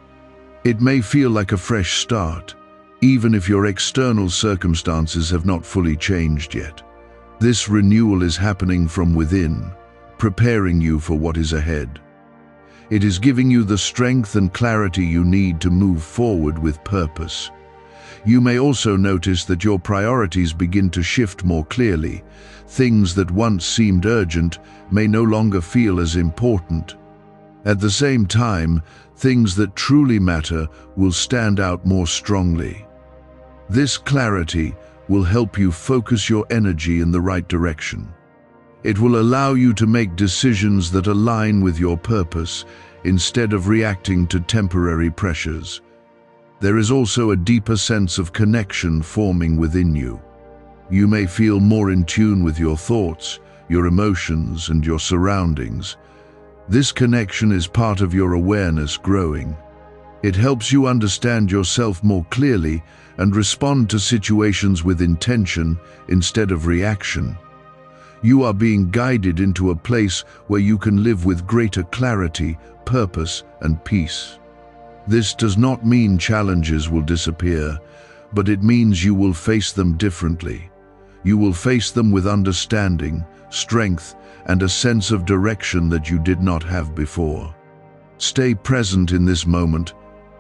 A: It may feel like a fresh start, even if your external circumstances have not fully changed yet. This renewal is happening from within, preparing you for what is ahead. It is giving you the strength and clarity you need to move forward with purpose. You may also notice that your priorities begin to shift more clearly. Things that once seemed urgent may no longer feel as important. At the same time, things that truly matter will stand out more strongly. This clarity will help you focus your energy in the right direction. It will allow you to make decisions that align with your purpose instead of reacting to temporary pressures. There is also a deeper sense of connection forming within you. You may feel more in tune with your thoughts, your emotions, and your surroundings. This connection is part of your awareness growing. It helps you understand yourself more clearly and respond to situations with intention instead of reaction. You are being guided into a place where you can live with greater clarity, purpose, and peace. This does not mean challenges will disappear, but it means you will face them differently. You will face them with understanding, strength, and a sense of direction that you did not have before. Stay present in this moment,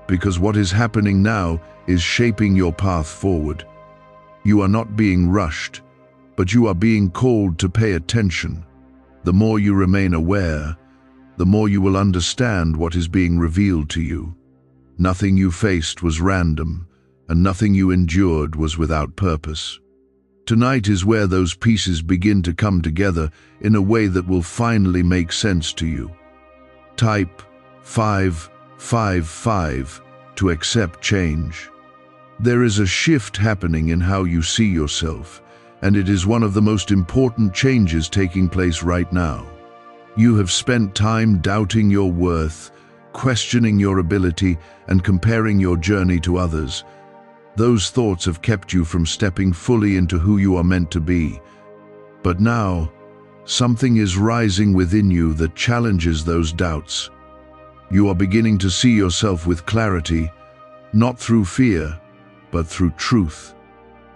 A: because what is happening now is shaping your path forward. You are not being rushed, but you are being called to pay attention. The more you remain aware, the more you will understand what is being revealed to you. Nothing you faced was random, and nothing you endured was without purpose. Tonight is where those pieces begin to come together in a way that will finally make sense to you. Type 555 to accept change. There is a shift happening in how you see yourself, and it is one of the most important changes taking place right now. You have spent time doubting your worth, questioning your ability, and comparing your journey to others. Those thoughts have kept you from stepping fully into who you are meant to be. But now, something is rising within you that challenges those doubts. You are beginning to see yourself with clarity, not through fear, but through truth.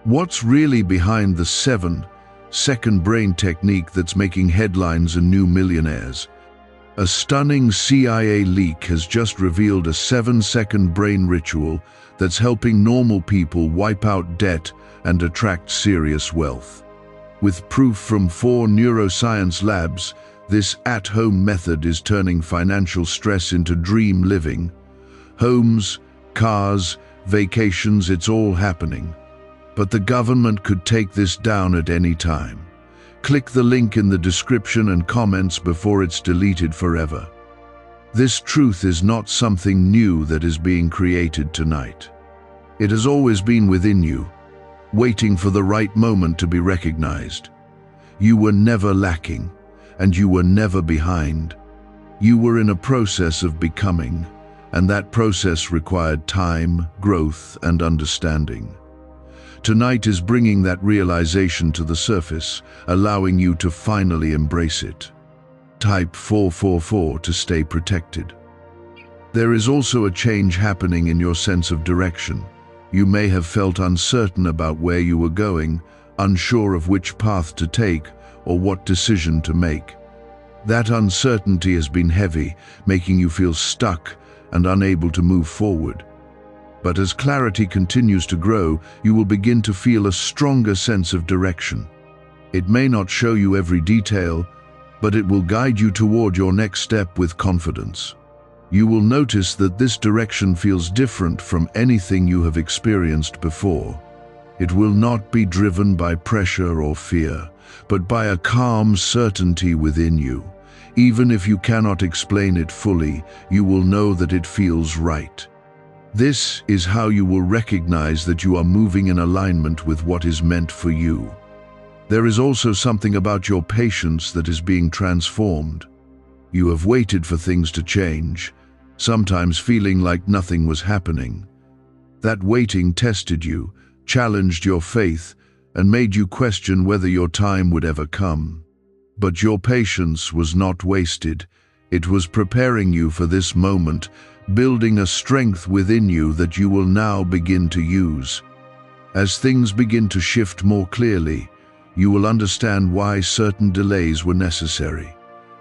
A: What's really behind the 7-second brain technique that's making headlines and new millionaires? A stunning CIA leak has just revealed a 7-second brain ritual that's helping normal people wipe out debt and attract serious wealth. With proof from 4 neuroscience labs, this at-home method is turning financial stress into dream living. Homes, cars, vacations, it's all happening. but the government could take this down at any time. Click the link in the description and comments before it's deleted forever. This truth is not something new that is being created tonight. It has always been within you, waiting for the right moment to be recognized. You were never lacking, and you were never behind. You were in a process of becoming, and that process required time, growth, and understanding. Tonight is bringing that realization to the surface, allowing you to finally embrace it. Type 444 to stay protected. There is also a change happening in your sense of direction. You may have felt uncertain about where you were going, unsure of which path to take or what decision to make. That uncertainty has been heavy, making you feel stuck and unable to move forward. But as clarity continues to grow, you will begin to feel a stronger sense of direction. It may not show you every detail, but it will guide you toward your next step with confidence. You will notice that this direction feels different from anything you have experienced before. It will not be driven by pressure or fear, but by a calm certainty within you. Even if you cannot explain it fully, you will know that it feels right. This is how you will recognize that you are moving in alignment with what is meant for you. There is also something about your patience that is being transformed. You have waited for things to change, sometimes feeling like nothing was happening. That waiting tested you, challenged your faith, and made you question whether your time would ever come. But your patience was not wasted. It was preparing you for this moment, building a strength within you that you will now begin to use. As things begin to shift more clearly, you will understand why certain delays were necessary.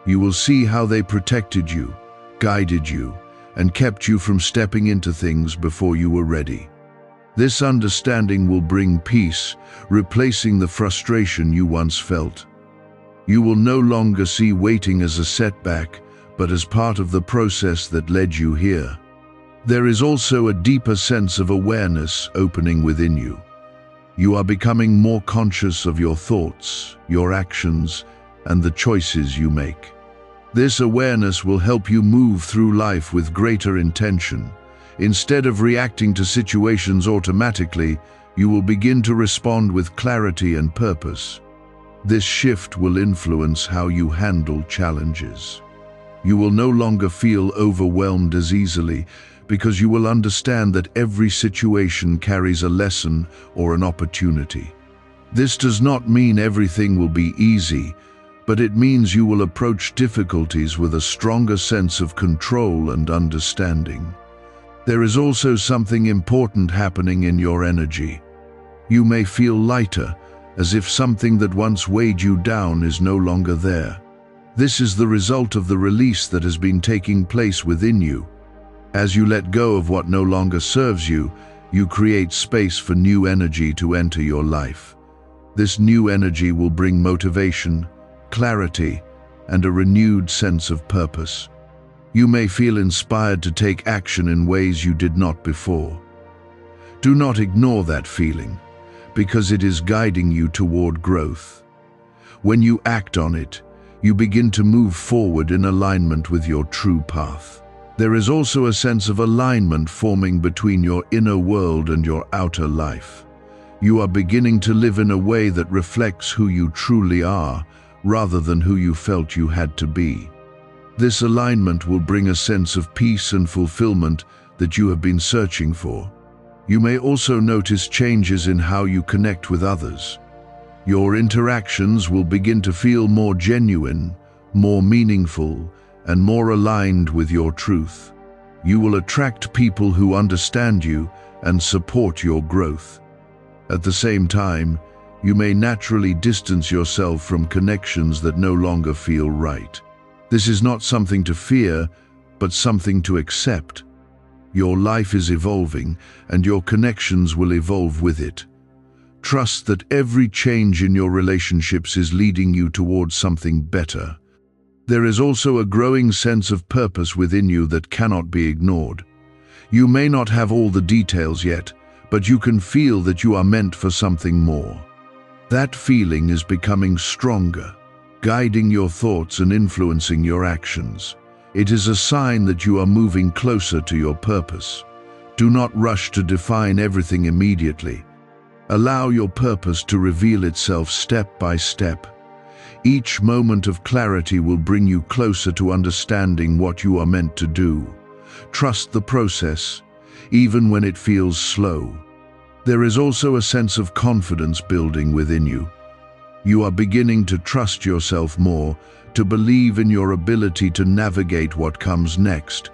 A: You will see how they protected you, guided you, and kept you from stepping into things before you were ready. This understanding will bring peace, replacing the frustration you once felt. You will no longer see waiting as a setback, but as part of the process that led you here. There is also a deeper sense of awareness opening within you. You are becoming more conscious of your thoughts, your actions, and the choices you make. This awareness will help you move through life with greater intention. Instead of reacting to situations automatically, you will begin to respond with clarity and purpose. This shift will influence how you handle challenges. You will no longer feel overwhelmed as easily because you will understand that every situation carries a lesson or an opportunity. This does not mean everything will be easy, but it means you will approach difficulties with a stronger sense of control and understanding. There is also something important happening in your energy. You may feel lighter, as if something that once weighed you down is no longer there. This is the result of the release that has been taking place within you. As you let go of what no longer serves you, you create space for new energy to enter your life. This new energy will bring motivation, clarity, and a renewed sense of purpose. You may feel inspired to take action in ways you did not before. Do not ignore that feeling, because it is guiding you toward growth. When you act on it, you begin to move forward in alignment with your true path. There is also a sense of alignment forming between your inner world and your outer life. You are beginning to live in a way that reflects who you truly are, rather than who you felt you had to be. This alignment will bring a sense of peace and fulfillment that you have been searching for. You may also notice changes in how you connect with others. Your interactions will begin to feel more genuine, more meaningful, and more aligned with your truth. You will attract people who understand you and support your growth. At the same time, you may naturally distance yourself from connections that no longer feel right. This is not something to fear, but something to accept. Your life is evolving, and your connections will evolve with it. Trust that every change in your relationships is leading you towards something better. There is also a growing sense of purpose within you that cannot be ignored. You may not have all the details yet, but you can feel that you are meant for something more. That feeling is becoming stronger, guiding your thoughts and influencing your actions. It is a sign that you are moving closer to your purpose. Do not rush to define everything immediately. Allow your purpose to reveal itself step by step. Each moment of clarity will bring you closer to understanding what you are meant to do. Trust the process, even when it feels slow. There is also a sense of confidence building within you. You are beginning to trust yourself more, to believe in your ability to navigate what comes next.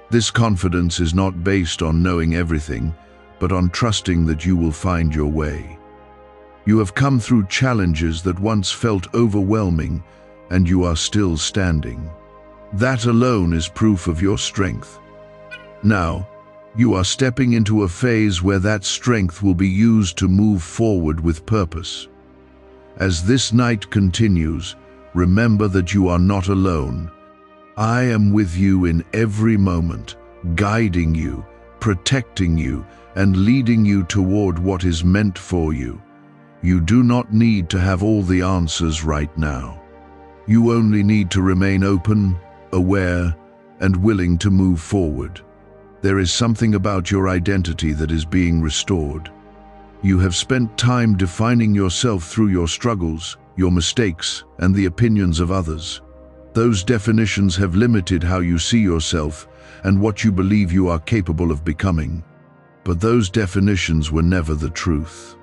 A: This confidence is not based on knowing everything, but on trusting that you will find your way. You have come through challenges that once felt overwhelming, and you are still standing. That alone is proof of your strength. Now, you are stepping into a phase where that strength will be used to move forward with purpose. As this night continues, remember that you are not alone. I am with you in every moment, guiding you, protecting you, and leading you toward what is meant for you. You do not need to have all the answers right now. You only need to remain open, aware, and willing to move forward. There is something about your identity that is being restored. You have spent time defining yourself through your struggles, your mistakes, and the opinions of others. Those definitions have limited how you see yourself and what you believe you are capable of becoming. But those definitions were never the truth.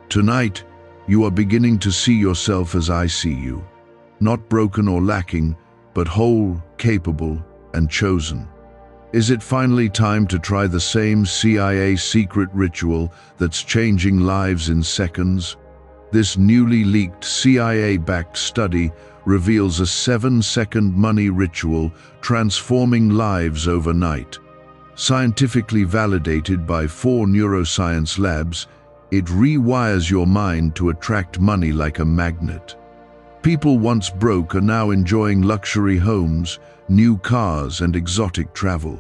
A: Tonight, you are beginning to see yourself as I see you. Not broken or lacking, but whole, capable, and chosen. Is it finally time to try the same CIA secret ritual that's changing lives in seconds? This newly leaked CIA-backed study reveals a 7-second money ritual transforming lives overnight. Scientifically validated by 4 neuroscience labs, it rewires your mind to attract money like a magnet. People once broke are now enjoying luxury homes, new cars, and exotic travel.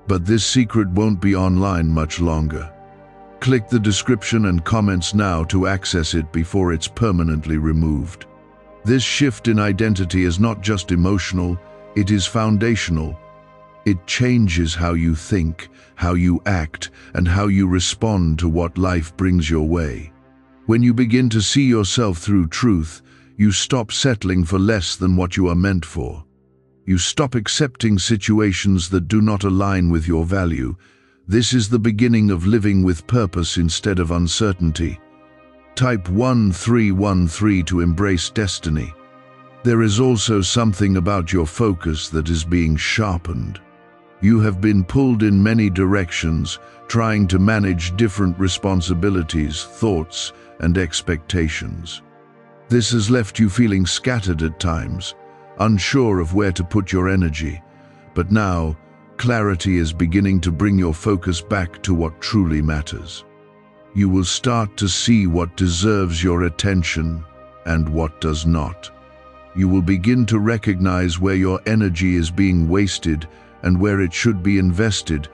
A: But this secret won't be online much longer. Click the description and comments now to access it before it's permanently removed. This shift in identity is not just emotional, it is foundational. It changes how you think, how you act, and how you respond to what life brings your way. When you begin to see yourself through truth, you stop settling for less than what you are meant for. You stop accepting situations that do not align with your value. This is the beginning of living with purpose instead of uncertainty. Type 1313 to embrace destiny. There is also something about your focus that is being sharpened. You have been pulled in many directions, trying to manage different responsibilities, thoughts, and expectations. This has left you feeling scattered at times, unsure of where to put your energy. But now, clarity is beginning to bring your focus back to what truly matters. You will start to see what deserves your attention and what does not. You will begin to recognize where your energy is being wasted and where it should be invested.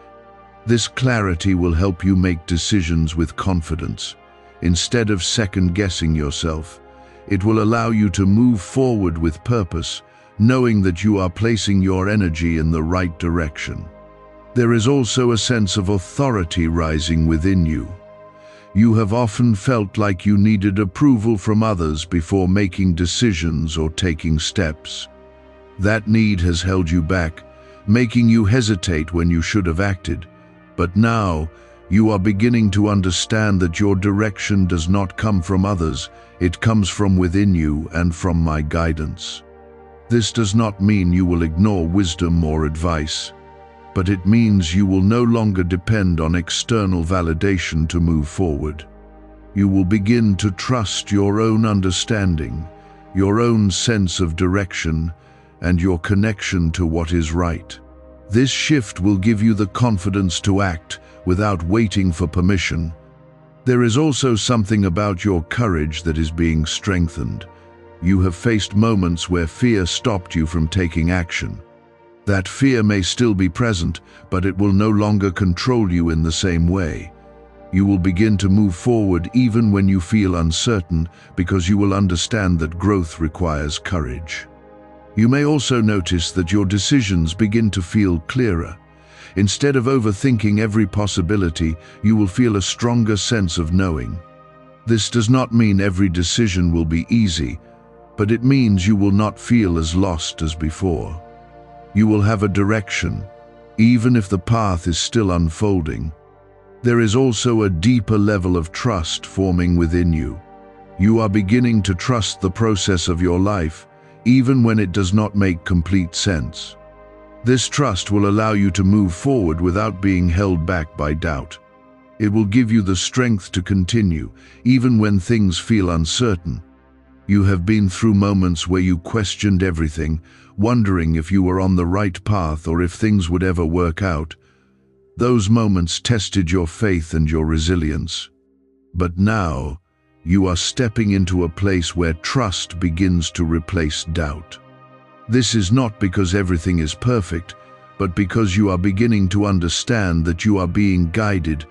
A: This clarity will help you make decisions with confidence. Instead of second-guessing yourself, it will allow you to move forward with purpose, knowing that you are placing your energy in the right direction. There is also a sense of authority rising within you. You have often felt like you needed approval from others before making decisions or taking steps. That need has held you back, making you hesitate when you should have acted. But now, you are beginning to understand that your direction does not come from others, it comes from within you and from my guidance. This does not mean you will ignore wisdom or advice, but it means you will no longer depend on external validation to move forward. You will begin to trust your own understanding, your own sense of direction, and your connection to what is right. This shift will give you the confidence to act without waiting for permission. There is also something about your courage that is being strengthened. You have faced moments where fear stopped you from taking action. That fear may still be present, but it will no longer control you in the same way. You will begin to move forward even when you feel uncertain, because you will understand that growth requires courage. You may also notice that your decisions begin to feel clearer. Instead of overthinking every possibility, you will feel a stronger sense of knowing. This does not mean every decision will be easy, but it means you will not feel as lost as before. You will have a direction, even if the path is still unfolding. There is also a deeper level of trust forming within you. You are beginning to trust the process of your life, even when it does not make complete sense. This trust will allow you to move forward without being held back by doubt. It will give you the strength to continue, even when things feel uncertain. You have been through moments where you questioned everything, wondering if you were on the right path or if things would ever work out. Those moments tested your faith and your resilience. But now, you are stepping into a place where trust begins to replace doubt. This is not because everything is perfect, but because you are beginning to understand that you are being guided